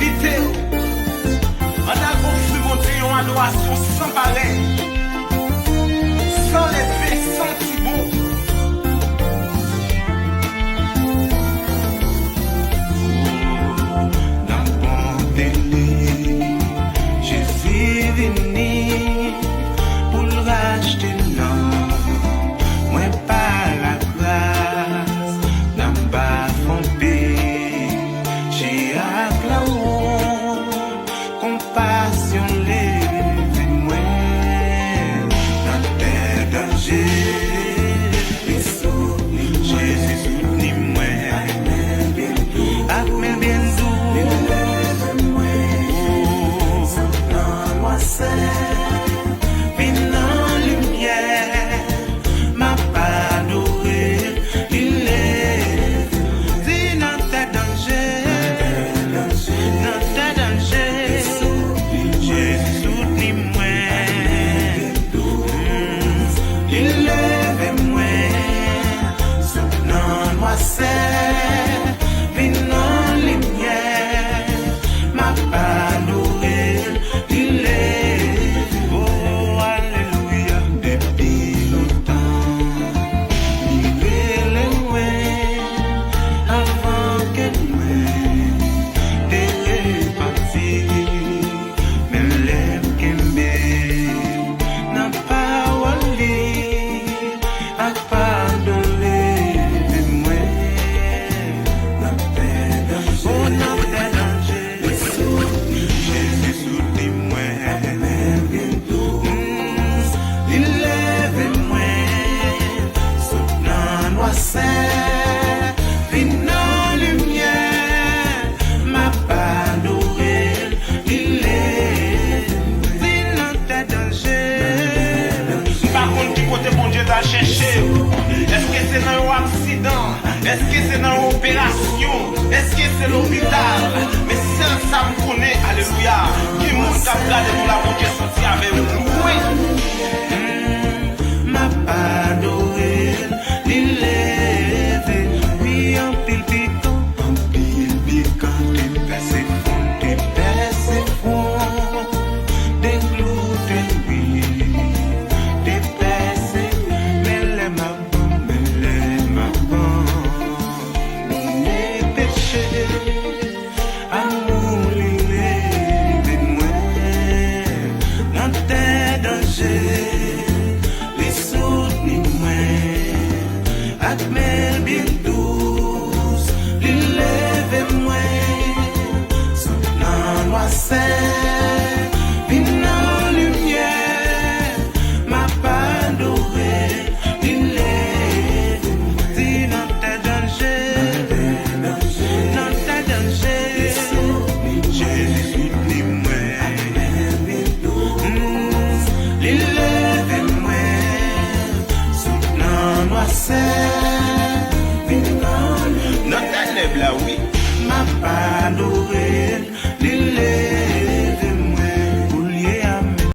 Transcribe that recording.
invité. On a construit mon Dieu en adoration sans pareil, sans l'effet, sans tibon. Dans mon délire, Jésus venu pour le racheter, non. Moi pas la grâce, n'a pas fondé. J'ai acclamé, compassion lève moi dans tes dangers. Jésus soutenu moi, avec bien doux, moi seul, vine en lumière, ma pas nourrir, il est, si dans tes dangers, dans tes dangers, Jésus soutenu moi, il lève moi, soutenant moi seul, vine en lumière, ma pas nourrir, il est, oh alléluia, depuis longtemps, il est loin, avant que moi, t'es parti, mais lève qu'aimé, n'a pas oublié, à pardonner, moi, n'a pas danger, oh n'a pas danger, Jésus soutient moi, il lève moi, soutenant moi seul, vine en lumière, ma pas nourrir, il est, si dans tes dangers. Par contre, du côté bon Dieu t'a cherché, est-ce que c'est dans un accident, est-ce que c'est dans une opération, est-ce que c'est l'hôpital, mais seul ça me connaît, alléluia, qui monte à plat de la bonne Dieu sorti avec nous, oui. Ma pas nourrir, il est, oui, en pile piquant, t'es percé fond, des clous, oui, t'es percé, mais les ma bon, les péchés, amour, il est, moi, dans tes dangers, les soutenir moi, avec mes bien douces, il lève moi, soutenant moi seul, vine en lumière, ma pas dorée, il lève, si dans tes dangers, dans tes dangers, Jésus soutenu moi, il lève moi, soutenant moi seul.